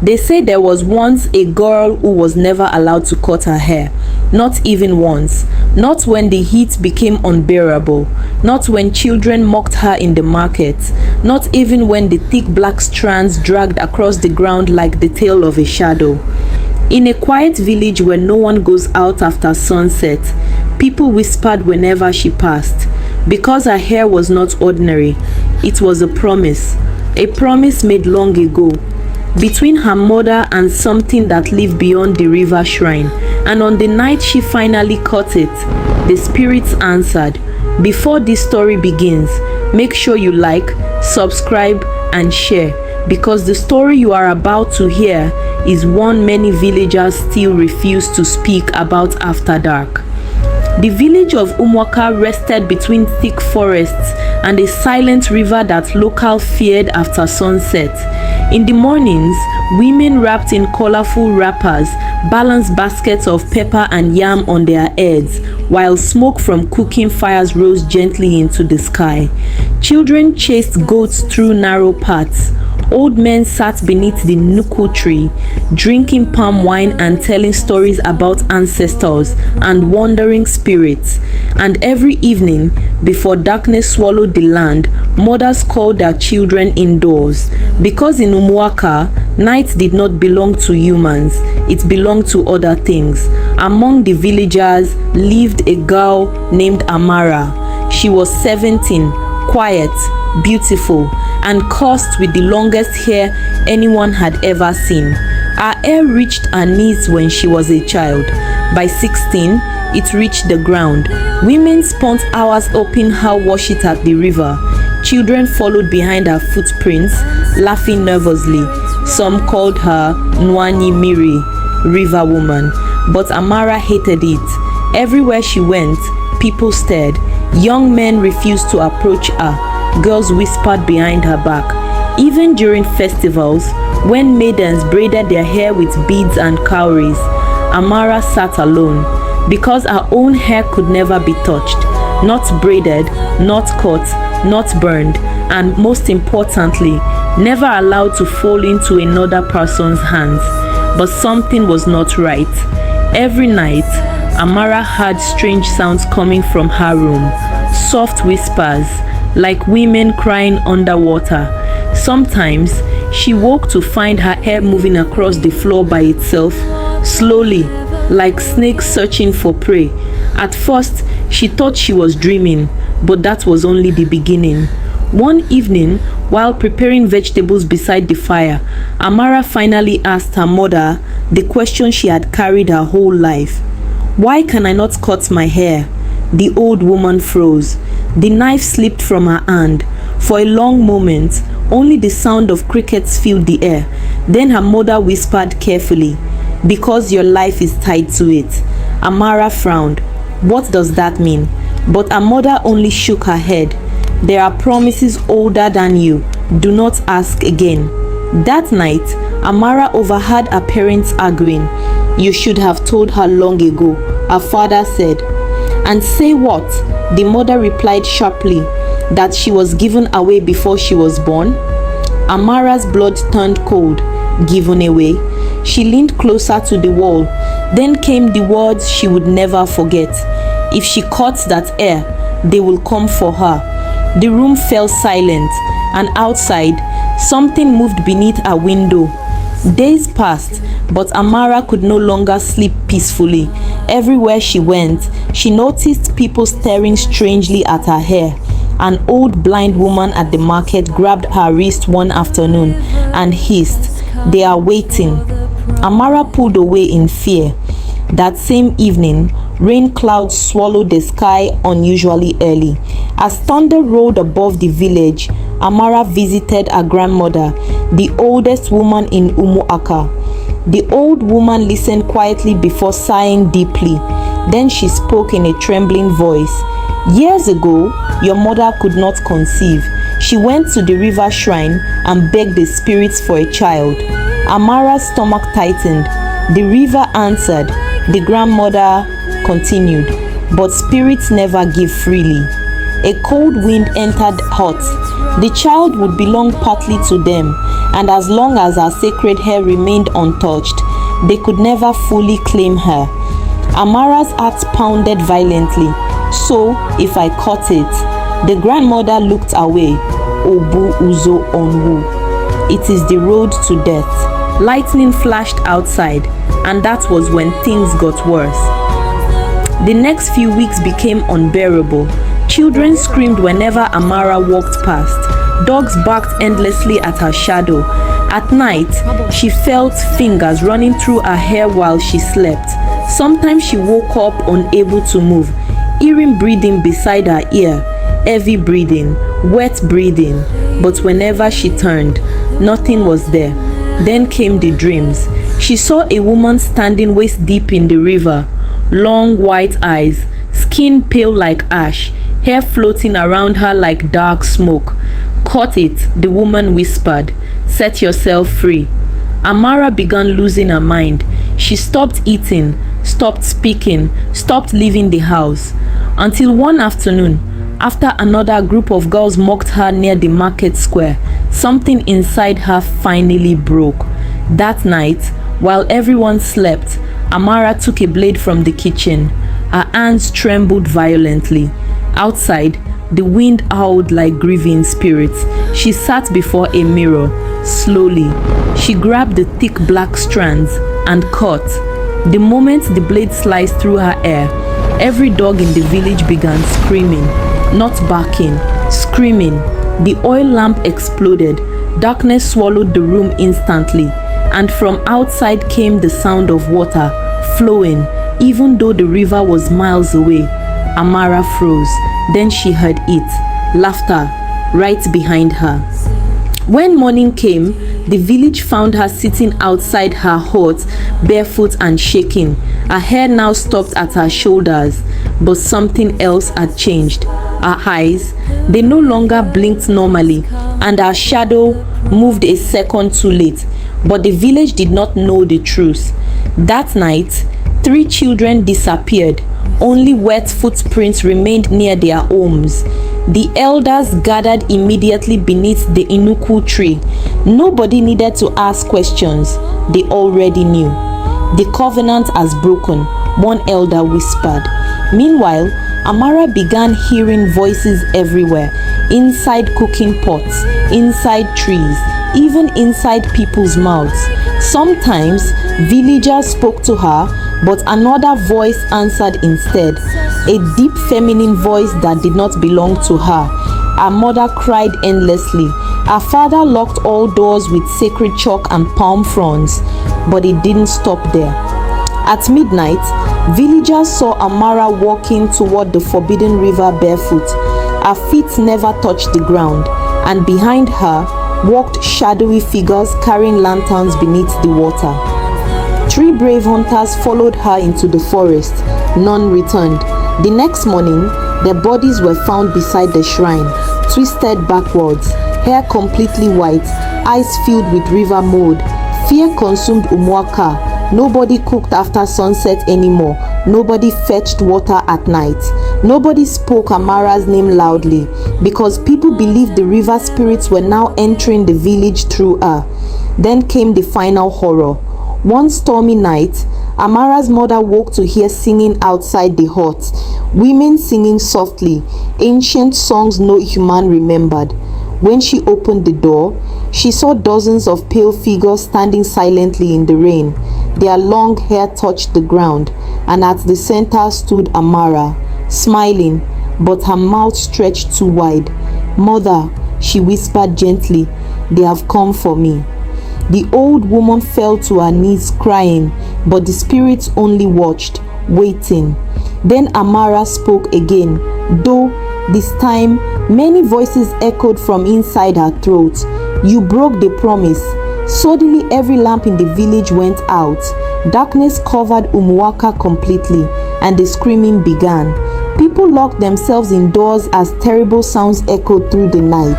They say there was once a girl who was never allowed to cut her hair, not even once, not when the heat became unbearable, not when children mocked her in the market, not even when the thick black strands dragged across the ground like the tail of a shadow. In a quiet village where no one goes out after sunset, people whispered whenever she passed. Because her hair was not ordinary, it was a promise made long ago, between her mother and something that lived beyond the river shrine. And on the night she finally cut it, the spirits answered. Before this story begins, make sure you like, subscribe, and share, because the story you are about to hear is one many villagers still refuse to speak about after dark. The village of Umuaka rested between thick forests and a silent river that locals feared after sunset. In the mornings, women wrapped in colorful wrappers balanced baskets of pepper and yam on their heads, while smoke from cooking fires rose gently into the sky. Children chased goats through narrow paths. Old men sat beneath the nuku tree, drinking palm wine and telling stories about ancestors and wandering spirits. And every evening, before darkness swallowed the land, mothers called their children indoors. Because in Umuaka, night did not belong to humans, it belonged to other things. Among the villagers lived a girl named Amara. She was 17, quiet, beautiful, and cursed with the longest hair anyone had ever seen. Her hair reached her knees when she was a child. By 16, it reached the ground. Women spent hours helping her wash it at the river. Children followed behind her footprints, laughing nervously. Some called her Nwani Miri, river woman, but Amara hated it. Everywhere she went, people stared. Young men refused to approach her. Girls whispered behind her back. Even during festivals, when maidens braided their hair with beads and cowries, Amara sat alone, because her own hair could never be touched, not braided, not cut, not burned, and most importantly, never allowed to fall into another person's hands. But something was not right. Every night, Amara heard strange sounds coming from her room, soft whispers, like women crying underwater. Sometimes, she woke to find her hair moving across the floor by itself, slowly, like snakes searching for prey. At first, she thought she was dreaming, but that was only the beginning. One evening, while preparing vegetables beside the fire, Amara finally asked her mother the question she had carried her whole life. "Why can I not cut my hair?" The old woman froze. The knife slipped from her hand. For a long moment, only the sound of crickets filled the air. Then her mother whispered carefully, "Because your life is tied to it." Amara frowned. What does that mean? But her mother only shook her head. "There are promises older than you. Do not ask again." That night, Amara overheard her parents arguing. "You should have told her long ago," her father said. "And say what?" The mother replied sharply. "That she was given away before she was born?" Amara's blood turned cold. Given away? She leaned closer to the wall. Then came the words she would never forget. If she cuts that hair, they will come for her. The room fell silent, and outside, something moved beneath her window. Days passed, but Amara could no longer sleep peacefully. Everywhere she went, she noticed people staring strangely at her hair. An old blind woman at the market grabbed her wrist one afternoon and hissed, "They are waiting." Amara pulled away in fear. That same evening, rain clouds swallowed the sky unusually early. As thunder rolled above the village, Amara visited her grandmother, the oldest woman in Umuaka. The old woman listened quietly before sighing deeply. Then she spoke in a trembling voice. "Years ago, your mother could not conceive. She went to the river shrine and begged the spirits for a child." Amara's stomach tightened. The river answered. The grandmother continued, "But spirits never give freely." A cold wind entered hut. The child would belong partly to them, and as long as her sacred hair remained untouched, they could never fully claim her. Amara's heart pounded violently. So, if I caught it, the grandmother looked away. Obu Uzo Onwu. It is the road to death. Lightning flashed outside, and that was when things got worse. The next few weeks became unbearable. Children screamed whenever Amara walked past. Dogs barked endlessly at her shadow. At night, she felt fingers running through her hair while she slept. Sometimes she woke up unable to move, hearing breathing beside her ear, heavy breathing, wet breathing. But whenever she turned, nothing was there. Then came the dreams. She saw a woman standing waist deep in the river, long white eyes, skin pale like ash, hair floating around her like dark smoke. "Caught it," the woman whispered. "Set yourself free." Amara began losing her mind. She stopped eating, stopped speaking, stopped leaving the house. Until one afternoon, after another group of girls mocked her near the market square, something inside her finally broke. That night, while everyone slept, Amara took a blade from the kitchen. Her hands trembled violently. Outside, the wind howled like grieving spirits. She sat before a mirror. Slowly, she grabbed the thick black strands and cut. The moment the blade sliced through her hair, every dog in the village began screaming, not barking, screaming. The oil lamp exploded. Darkness swallowed the room instantly, and from outside came the sound of water flowing, even though the river was miles away. Amara froze. Then she heard it, laughter, right behind her. When morning came, the village found her sitting outside her hut, barefoot and shaking. Her hair now stopped at her shoulders, but something else had changed. Her eyes, they no longer blinked normally, and her shadow moved a second too late. But the village did not know the truth. That night, 3 children disappeared. Only wet footprints remained near their homes. The elders gathered immediately beneath the Inuku tree. Nobody needed to ask questions. They already knew. "The covenant has broken," one elder whispered. Meanwhile, Amara began hearing voices everywhere, inside cooking pots, inside trees, even inside people's mouths. Sometimes, villagers spoke to her, but another voice answered instead, a deep feminine voice that did not belong to her. Her mother cried endlessly. Her father locked all doors with sacred chalk and palm fronds, but it didn't stop there. At midnight, villagers saw Amara walking toward the forbidden river barefoot. Her feet never touched the ground, and behind her walked shadowy figures carrying lanterns beneath the water. 3 brave hunters followed her into the forest. None returned. The next morning, their bodies were found beside the shrine, twisted backwards, hair completely white, eyes filled with river mold. Fear consumed Umuaka. Nobody cooked after sunset anymore. Nobody fetched water at night. Nobody spoke Amara's name loudly, because people believed the river spirits were now entering the village through her. Then came the final horror. One stormy night, Amara's mother woke to hear singing outside the hut. Women singing softly, ancient songs no human remembered. When she opened the door, she saw dozens of pale figures standing silently in the rain. Their long hair touched the ground, and at the center stood Amara, smiling, but her mouth stretched too wide. "Mother," she whispered gently, "they have come for me." The old woman fell to her knees crying, but the spirits only watched, waiting. Then Amara spoke again, though this time many voices echoed from inside her throat. "You broke the promise." Suddenly every lamp in the village went out. Darkness covered Umuaka completely, and the screaming began. People locked themselves indoors as terrible sounds echoed through the night.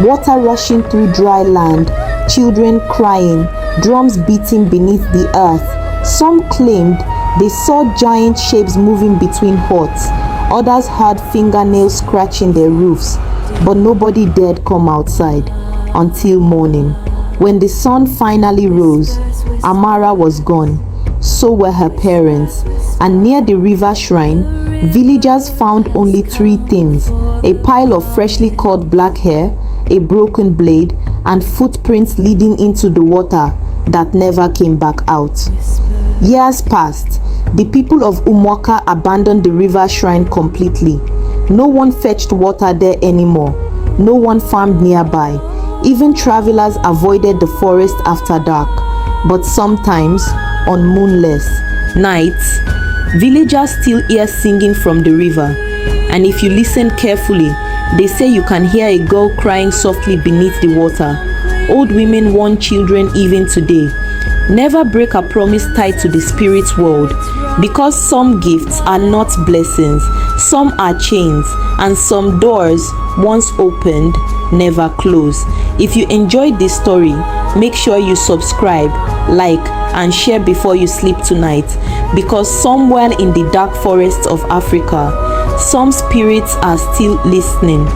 Water rushing through dry land, children crying, drums beating beneath the earth. Some claimed they saw giant shapes moving between huts. Others heard fingernails scratching their roofs, but nobody dared come outside until morning. When the sun finally rose, Amara was gone. So were her parents, and near the river shrine, villagers found only three things: a pile of freshly cut black hair, a broken blade, and footprints leading into the water that never came back out. Years passed. The people of Umuaka abandoned the river shrine completely. No one fetched water there anymore. No one farmed nearby. Even travelers avoided the forest after dark. But sometimes, on moonless nights, villagers still hear singing from the river. And if you listen carefully, they say you can hear a girl crying softly beneath the water. Old women warn children even today: never break a promise tied to the spirit world, because some gifts are not blessings, some are chains, and some doors once opened never close. If you enjoyed this story, make sure you subscribe, like, and share before you sleep tonight, because somewhere in the dark forests of Africa, some spirits are still listening.